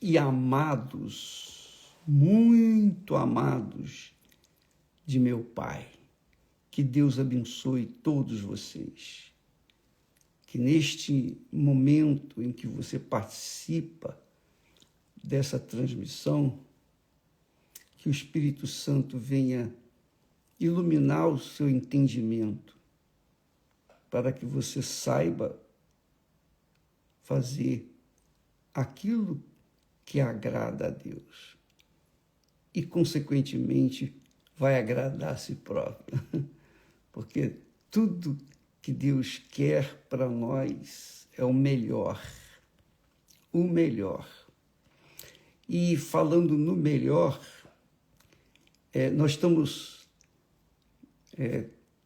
e amados, muito amados de meu Pai. Que Deus abençoe todos vocês. Que neste momento em que você participa dessa transmissão, que o Espírito Santo venha iluminar o seu entendimento, para que você saiba fazer aquilo que agrada a Deus e, consequentemente, vai agradar a si próprio, porque tudo que Deus quer para nós é o melhor, o melhor. E falando no melhor, nós estamos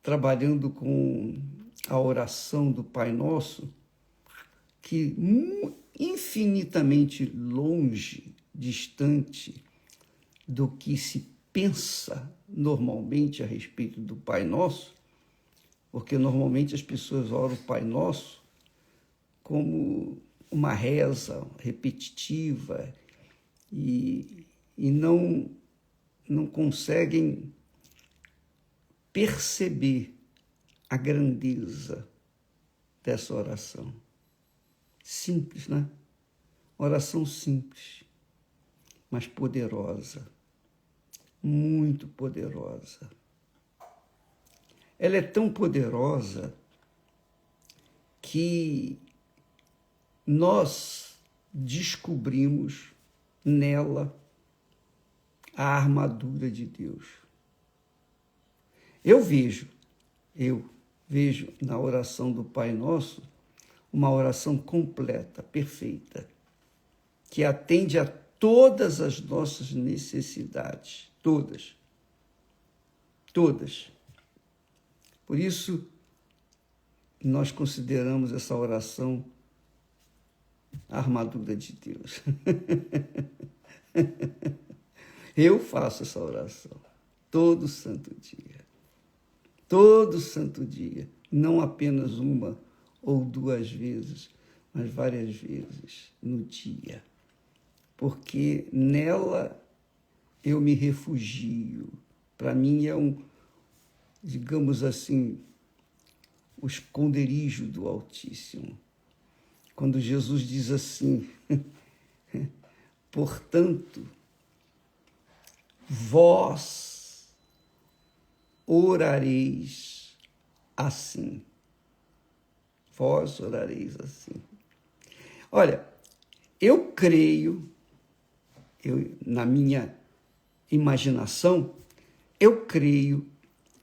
trabalhando com a oração do Pai Nosso, que infinitamente longe, distante do que se pensa normalmente a respeito do Pai Nosso, porque normalmente as pessoas oram o Pai Nosso como uma reza repetitiva e não conseguem perceber a grandeza dessa oração. Simples, né? Oração simples, mas poderosa, muito poderosa. Ela é tão poderosa que nós descobrimos nela a armadura de Deus. Eu vejo na oração do Pai Nosso uma oração completa, perfeita, que atende a todas as nossas necessidades, todas. Por isso, nós consideramos essa oração a armadura de Deus. Eu faço essa oração todo santo dia, não apenas uma ou duas vezes, mas várias vezes no dia, porque nela eu me refugio. Para mim é digamos assim, o esconderijo do Altíssimo. Quando Jesus diz assim, portanto, vós orareis assim. Vós orareis assim. Olha, eu creio, na minha imaginação, eu creio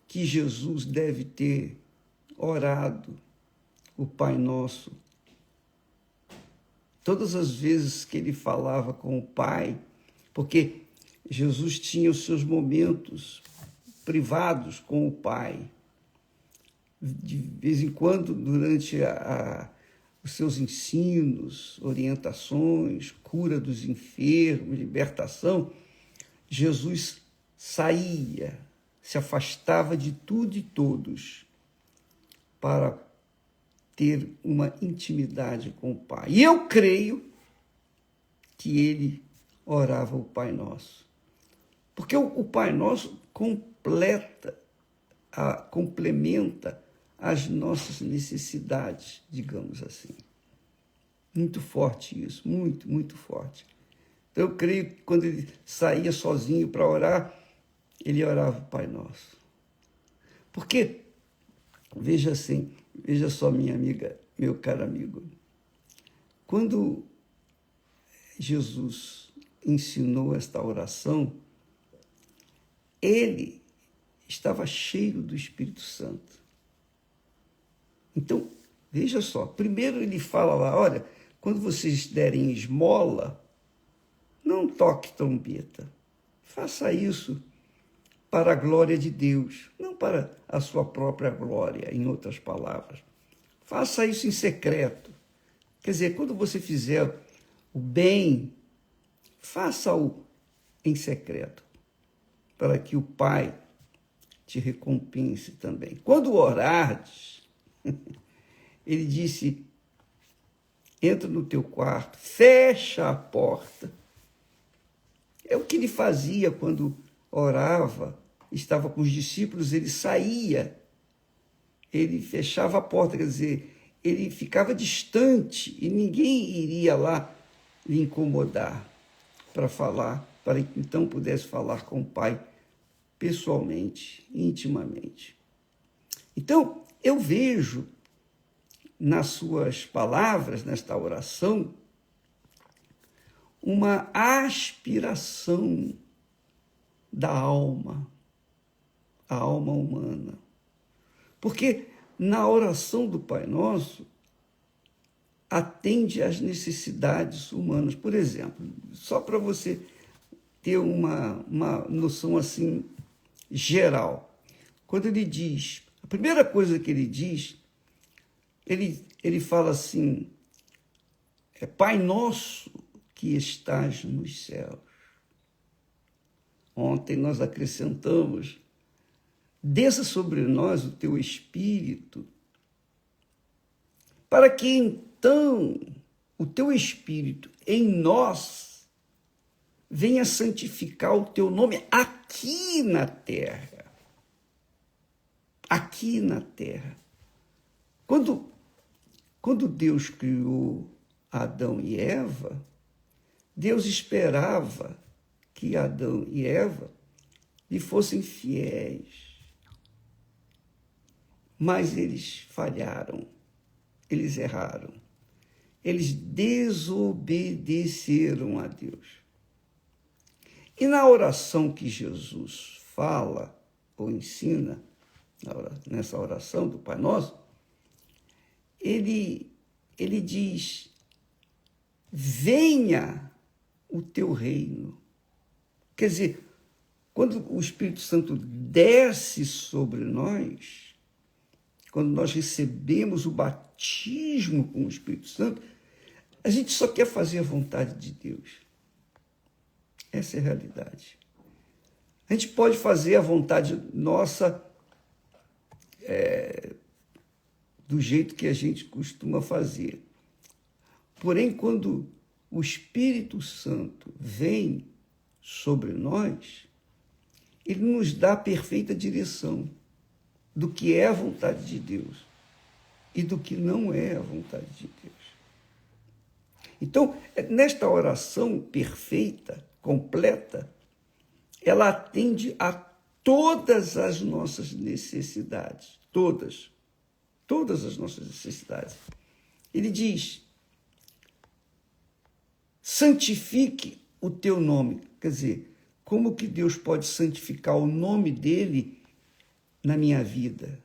que Jesus deve ter orado o Pai Nosso todas as vezes que ele falava com o Pai, porque Jesus tinha os seus momentos privados com o Pai. De vez em quando, durante os seus ensinos, orientações, cura dos enfermos, libertação, Jesus saía, se afastava de tudo e todos para ter uma intimidade com o Pai. E eu creio que ele orava o Pai Nosso, porque o Pai Nosso complementa as nossas necessidades, digamos assim. Muito forte isso, muito, muito forte. Então, eu creio que quando ele saía sozinho para orar, ele orava o Pai Nosso. Porque, veja só, minha amiga, meu caro amigo, quando Jesus ensinou esta oração, ele estava cheio do Espírito Santo. Então, veja só, primeiro ele fala lá, olha, quando vocês derem esmola, não toque trombeta. Faça isso para a glória de Deus, não para a sua própria glória, em outras palavras. Faça isso em secreto. Quer dizer, quando você fizer o bem, faça-o em secreto, para que o Pai te recompense também. Quando orardes, ele disse, entra no teu quarto, fecha a porta. É o que ele fazia quando orava, estava com os discípulos, ele saía, ele fechava a porta, quer dizer, ele ficava distante e ninguém iria lá lhe incomodar para falar, para que então pudesse falar com o Pai pessoalmente, intimamente. Então, eu vejo nas suas palavras, nesta oração, uma aspiração da alma, a alma humana. Porque na oração do Pai Nosso, atende às necessidades humanas. Por exemplo, só para você ter uma noção assim geral, quando ele diz, a primeira coisa que ele diz, ele fala assim, Pai Nosso que estás nos céus. Ontem nós acrescentamos, desça sobre nós o teu Espírito, para que então o teu Espírito em nós venha santificar o teu nome aqui na terra. Aqui na terra. Quando Deus criou Adão e Eva, Deus esperava que Adão e Eva lhe fossem fiéis. Mas eles falharam, eles erraram, eles desobedeceram a Deus. E na oração que Jesus fala ou ensina, nessa oração do Pai Nosso, ele diz, venha o teu reino. Quer dizer, quando o Espírito Santo desce sobre nós, quando nós recebemos o batismo com o Espírito Santo, a gente só quer fazer a vontade de Deus. Essa é a realidade. A gente pode fazer a vontade nossa do jeito que a gente costuma fazer. Porém, quando o Espírito Santo vem sobre nós, ele nos dá a perfeita direção do que é a vontade de Deus e do que não é a vontade de Deus. Então, nesta oração perfeita, completa, ela atende a todas as nossas necessidades, todas as nossas necessidades. Ele diz, santifique o teu nome. Quer dizer, como que Deus pode santificar o nome dele na minha vida?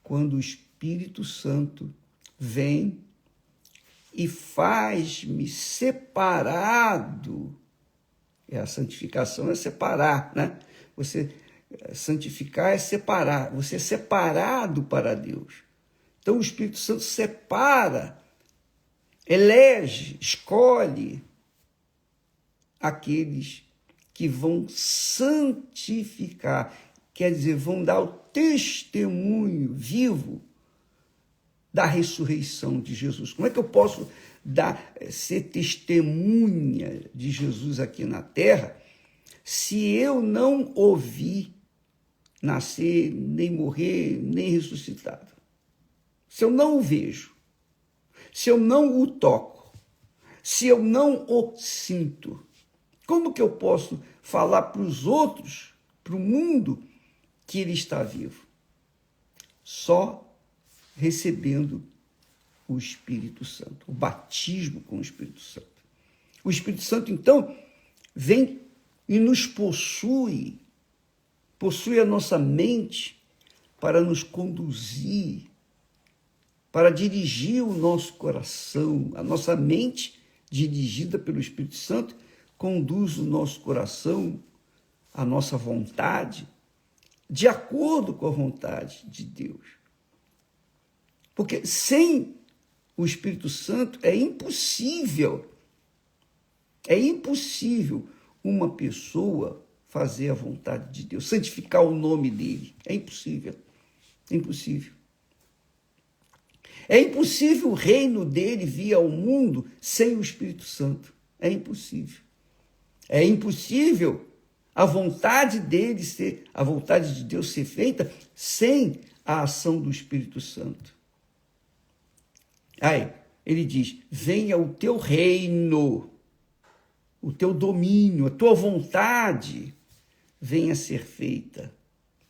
Quando o Espírito Santo vem e faz-me separado. A santificação é separar, né? Santificar é separar. Você é separado para Deus. Então o Espírito Santo separa, elege, escolhe aqueles que vão santificar. Quer dizer, vão dar o testemunho vivo da ressurreição de Jesus. Como é que eu posso ser testemunha de Jesus aqui na terra se eu não ouvi nascer, nem morrer, nem ressuscitado? Se eu não o vejo, se eu não o toco, se eu não o sinto, como que eu posso falar para os outros, para o mundo, que ele está vivo? Só recebendo o Espírito Santo, o batismo com o Espírito Santo. O Espírito Santo, então, vem e nos possui a nossa mente para nos conduzir, para dirigir o nosso coração. A nossa mente, dirigida pelo Espírito Santo, conduz o nosso coração, a nossa vontade, de acordo com a vontade de Deus. Porque sem o Espírito Santo é impossível uma pessoa fazer a vontade de Deus, santificar o nome dele. É impossível. É impossível o reino dele vir ao mundo sem o Espírito Santo. É impossível. É impossível a vontade dele ser, a vontade de Deus ser feita sem a ação do Espírito Santo. Aí, ele diz: venha o teu reino, o teu domínio, a tua vontade venha a ser feita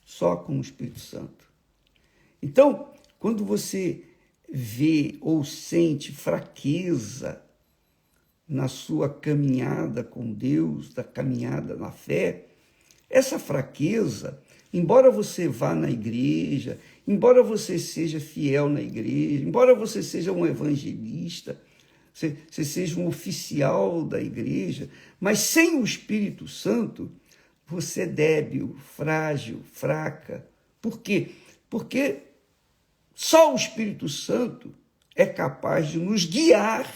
só com o Espírito Santo. Então, quando você vê ou sente fraqueza na sua caminhada com Deus, da caminhada na fé, essa fraqueza, embora você vá na igreja, embora você seja fiel na igreja, embora você seja um evangelista, você seja um oficial da igreja, mas sem o Espírito Santo, você é débil, frágil, fraca. Por quê? Porque só o Espírito Santo é capaz de nos guiar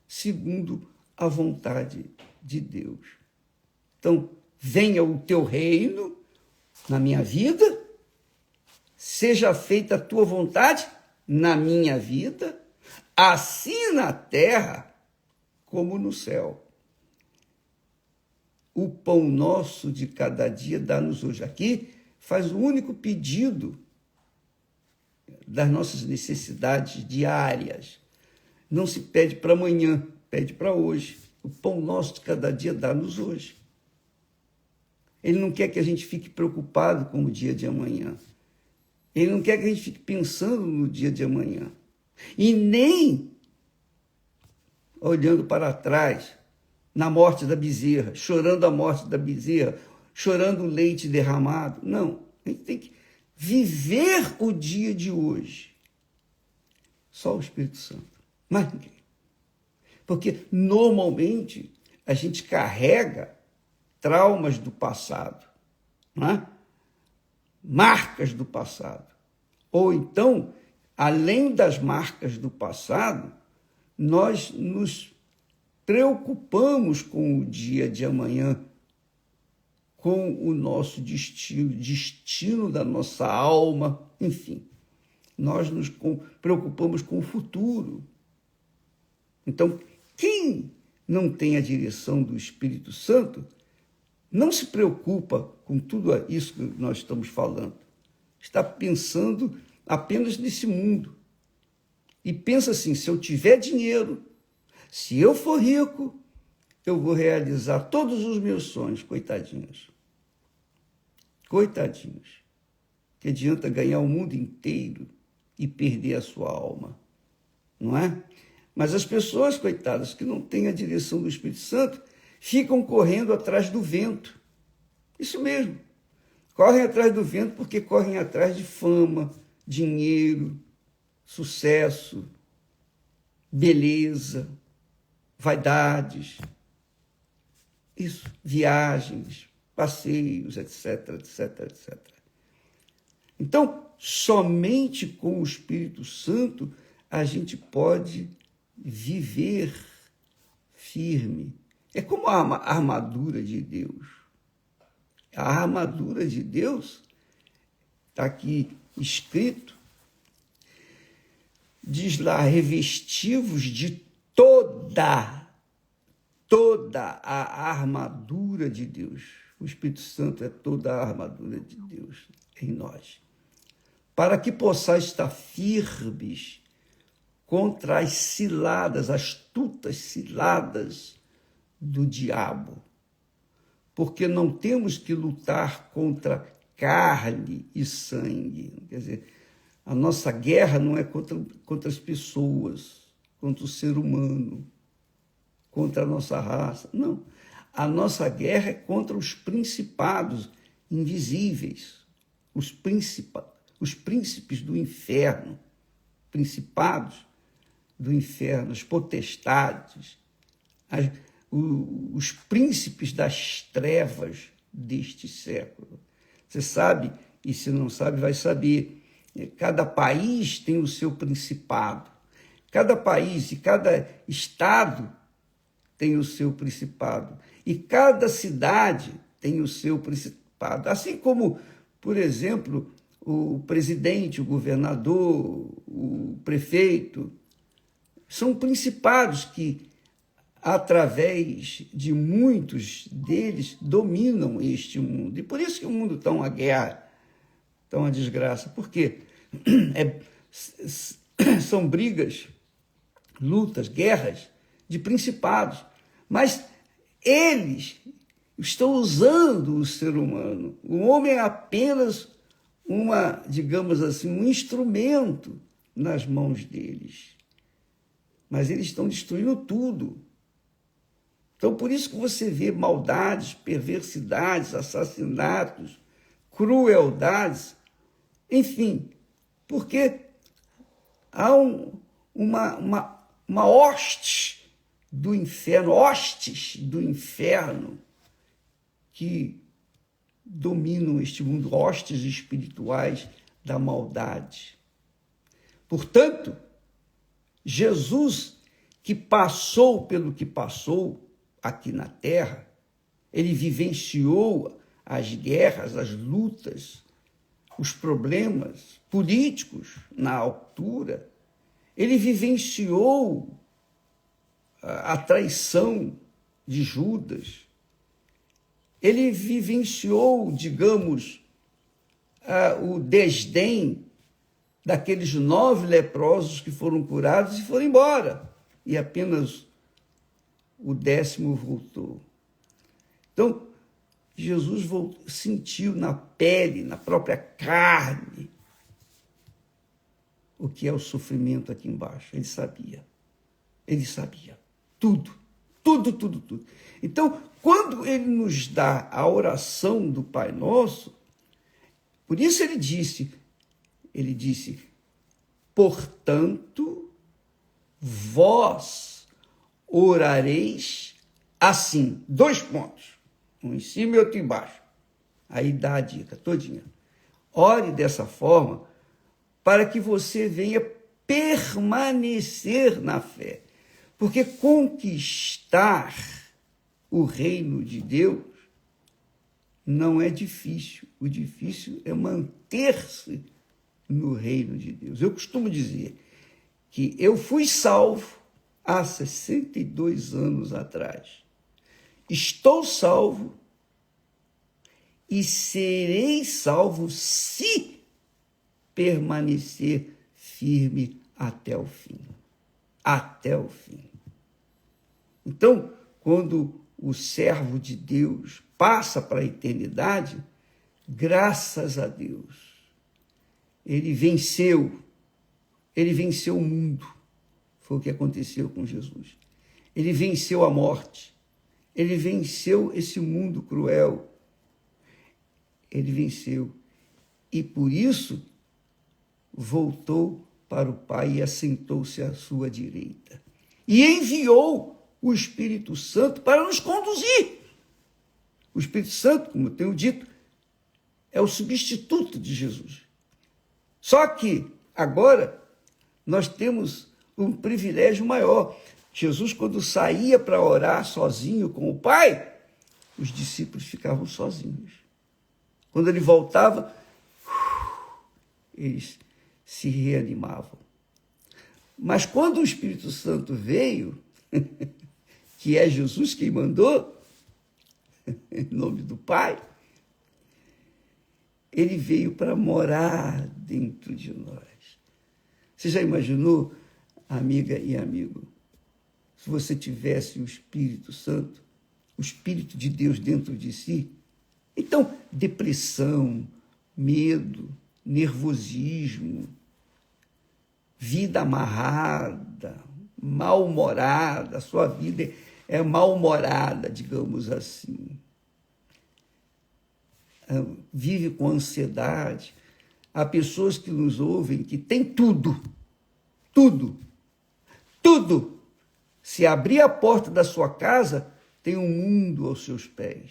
segundo a vontade de Deus. Então, venha o teu reino na minha vida, seja feita a tua vontade na minha vida, assim na terra como no céu. O pão nosso de cada dia dá-nos hoje. Aqui faz o único pedido das nossas necessidades diárias. Não se pede para amanhã, pede para hoje. O pão nosso de cada dia dá-nos hoje. Ele não quer que a gente fique preocupado com o dia de amanhã. Ele não quer que a gente fique pensando no dia de amanhã. E nem olhando para trás, na morte da bezerra, chorando a morte da bezerra, chorando o leite derramado. Não, a gente tem que viver o dia de hoje. Só o Espírito Santo, mais ninguém. Porque, normalmente, a gente carrega traumas do passado, não é? Marcas do passado. Ou então, além das marcas do passado, nós nos preocupamos com o dia de amanhã, com o nosso destino da nossa alma, enfim. Nós nos preocupamos com o futuro. Então, quem não tem a direção do Espírito Santo, não se preocupa com tudo isso que nós estamos falando. Está pensando apenas nesse mundo. E pensa assim: se eu tiver dinheiro, se eu for rico, eu vou realizar todos os meus sonhos. Coitadinhos. Coitadinhos. Que adianta ganhar o mundo inteiro e perder a sua alma, não é? Mas as pessoas, coitadas, que não têm a direção do Espírito Santo, ficam correndo atrás do vento. Isso mesmo. Correm atrás do vento porque correm atrás de fama, dinheiro, sucesso, beleza, vaidades, isso, viagens, passeios, etc, etc, etc. Então, somente com o Espírito Santo a gente pode viver firme. É como a armadura de Deus. A armadura de Deus, está aqui escrito, diz lá: revestivos de toda a armadura de Deus. O Espírito Santo é toda a armadura de Deus em nós. Para que possais estar firmes contra as ciladas, astutas ciladas do diabo. Porque não temos que lutar contra carne e sangue. Quer dizer, a nossa guerra não é contra as pessoas, contra o ser humano, contra a nossa raça. Não. A nossa guerra é contra os principados invisíveis, os príncipes do inferno, principados do inferno, as potestades, os príncipes das trevas deste século. Você sabe, e se não sabe, vai saber. Cada país tem o seu principado. Cada país e cada estado tem o seu principado. E cada cidade tem o seu principado. Assim como, por exemplo, o presidente, o governador, o prefeito, são principados que, através de muitos deles, dominam este mundo. E por isso que o mundo está uma guerra, está uma desgraça. Por quê? São brigas, lutas, guerras de principados. Mas eles estão usando o ser humano. O homem é apenas digamos assim, um instrumento nas mãos deles. Mas eles estão destruindo tudo. Então, por isso que você vê maldades, perversidades, assassinatos, crueldades, enfim, porque há uma hoste do inferno, hostes do inferno que dominam este mundo, hostes espirituais da maldade. Portanto, Jesus, que passou pelo que passou aqui na Terra, ele vivenciou as guerras, as lutas, os problemas políticos na altura, ele vivenciou a traição de Judas, ele vivenciou, digamos, o desdém daqueles 9 leprosos que foram curados e foram embora, e apenas o 10º voltou. Então, Jesus sentiu na pele, na própria carne, o que é o sofrimento aqui embaixo. Ele sabia tudo. Então, quando ele nos dá a oração do Pai Nosso, por isso ele disse, portanto, vós orareis assim. 2 pontos, um em cima e outro embaixo. Aí dá a dica todinha. Ore dessa forma para que você venha permanecer na fé. Porque conquistar o reino de Deus não é difícil. O difícil é manter-se no reino de Deus. Eu costumo dizer que eu fui salvo há 62 anos atrás. Estou salvo e serei salvo se permanecer firme até o fim. Até o fim. Então, quando o servo de Deus passa para a eternidade, graças a Deus, ele venceu o mundo. Foi o que aconteceu com Jesus. Ele venceu a morte. Ele venceu esse mundo cruel. Ele venceu. E por isso voltou para o Pai e assentou-se à sua direita. E enviou o Espírito Santo para nos conduzir. O Espírito Santo, como eu tenho dito, é o substituto de Jesus. Só que agora nós temos um privilégio maior. Jesus, quando saía para orar sozinho com o Pai, os discípulos ficavam sozinhos. Quando ele voltava, eles se reanimavam. Mas quando o Espírito Santo veio, que é Jesus quem mandou, em nome do Pai, ele veio para morar dentro de nós. Você já imaginou, amiga e amigo, se você tivesse o Espírito Santo, o Espírito de Deus dentro de si? Então, depressão, medo, nervosismo, vida amarrada, mal-humorada, a sua vida é mal-humorada, digamos assim. Vive com ansiedade. Há pessoas que nos ouvem que têm tudo. Se abrir a porta da sua casa, tem um mundo aos seus pés.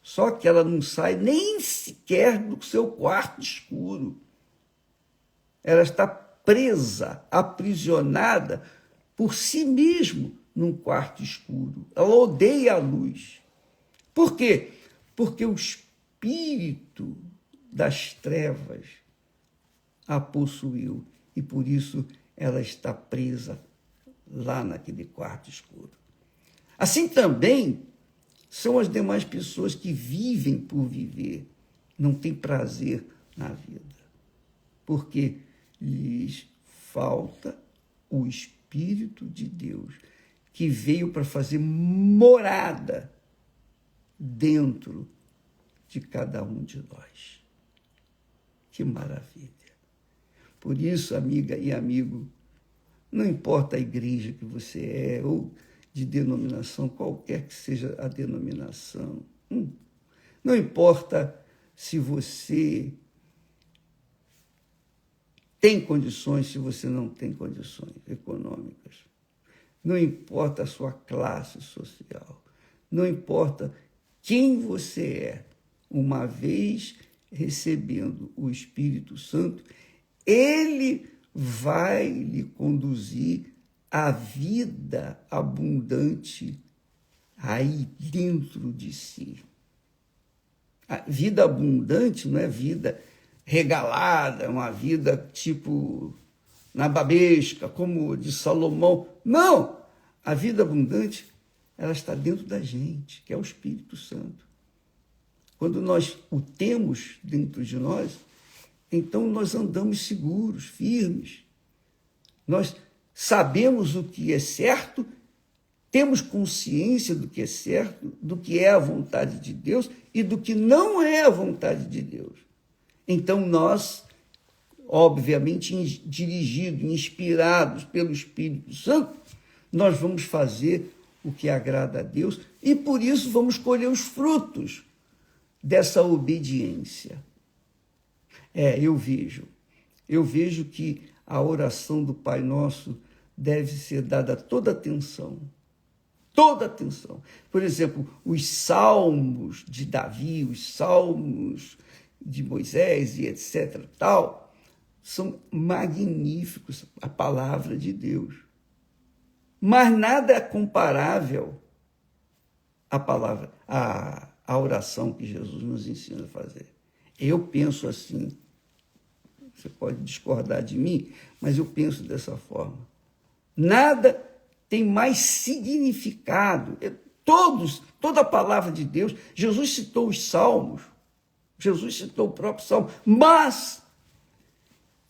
Só que ela não sai nem sequer do seu quarto escuro. Ela está presa, aprisionada por si mesma num quarto escuro. Ela odeia a luz. Por quê? Porque o Espírito das trevas a possuiu e por isso ela está presa lá naquele quarto escuro. Assim também são as demais pessoas que vivem por viver, não têm prazer na vida, porque lhes falta o Espírito de Deus, que veio para fazer morada dentro de cada um de nós. Que maravilha! Por isso, amiga e amigo, não importa a igreja que você é, ou de denominação, qualquer que seja a denominação, não importa se você tem condições, se você não tem condições econômicas, não importa a sua classe social, não importa quem você é, uma vez recebendo o Espírito Santo, ele vai lhe conduzir à vida abundante aí dentro de si. A vida abundante não é vida regalada, uma vida tipo nababesca, como de Salomão. Não! A vida abundante, ela está dentro da gente, que é o Espírito Santo. Quando nós o temos dentro de nós, então nós andamos seguros, firmes. Nós sabemos o que é certo, temos consciência do que é certo, do que é a vontade de Deus e do que não é a vontade de Deus. Então nós, obviamente, dirigidos, inspirados pelo Espírito Santo, nós vamos fazer o que agrada a Deus e por isso vamos colher os frutos dessa obediência. Eu vejo que a oração do Pai Nosso deve ser dada toda atenção. Toda atenção. Por exemplo, os salmos de Davi, os salmos de Moisés e etc. tal, são magníficos, a palavra de Deus. Mas nada é comparável à palavra, à oração que Jesus nos ensina a fazer. Eu penso assim. Você pode discordar de mim, mas eu penso dessa forma. Nada tem mais significado. Toda a palavra de Deus, Jesus citou os salmos, Jesus citou o próprio salmo, mas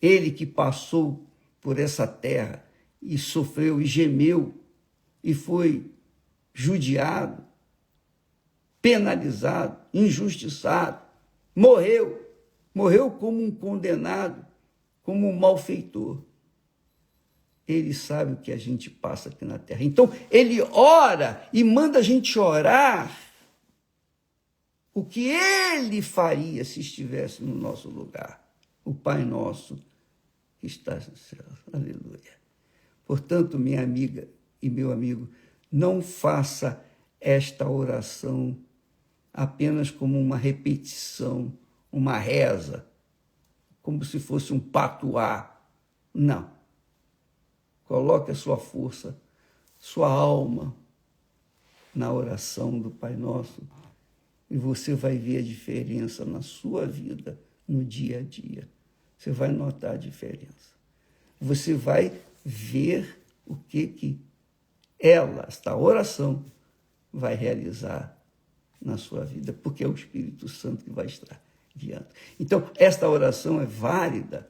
ele que passou por essa terra e sofreu e gemeu e foi judiado, penalizado, injustiçado, morreu como um condenado, como um malfeitor. Ele sabe o que a gente passa aqui na terra. Então, ele ora e manda a gente orar o que ele faria se estivesse no nosso lugar. O Pai Nosso que está nos céus. Aleluia. Portanto, minha amiga e meu amigo, não faça esta oração apenas como uma repetição, uma reza, como se fosse um patuá. Não. Coloque a sua força, sua alma na oração do Pai Nosso e você vai ver a diferença na sua vida, no dia a dia. Você vai notar a diferença. Você vai ver o que esta oração vai realizar na sua vida, porque é o Espírito Santo que vai estar guiando. Então, esta oração é válida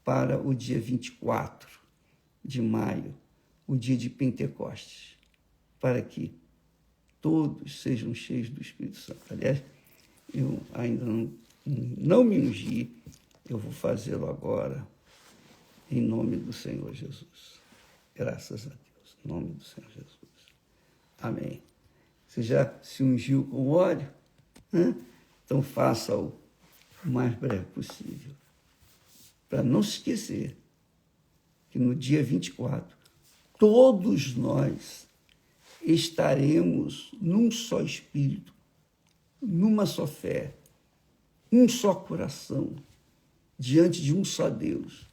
para o dia 24 de maio, o dia de Pentecostes, para que todos sejam cheios do Espírito Santo. Aliás, eu ainda não me ungi, eu vou fazê-lo agora, em nome do Senhor Jesus. Graças a Deus, em nome do Senhor Jesus. Amém. Você já se ungiu com óleo? Então faça-o o mais breve possível, para não se esquecer que no dia 24, todos nós estaremos num só espírito, numa só fé, um só coração, diante de um só Deus,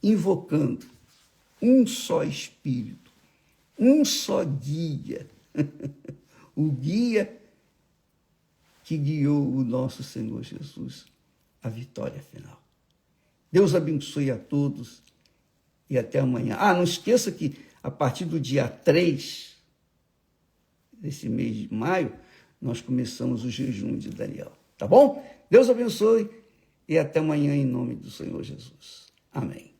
invocando um só espírito, um só guia, o guia que guiou o nosso Senhor Jesus a vitória final. Deus abençoe a todos e até amanhã. Não esqueça que a partir do dia 3 desse mês de maio, nós começamos o jejum de Daniel. Tá bom? Deus abençoe e até amanhã em nome do Senhor Jesus. Amém.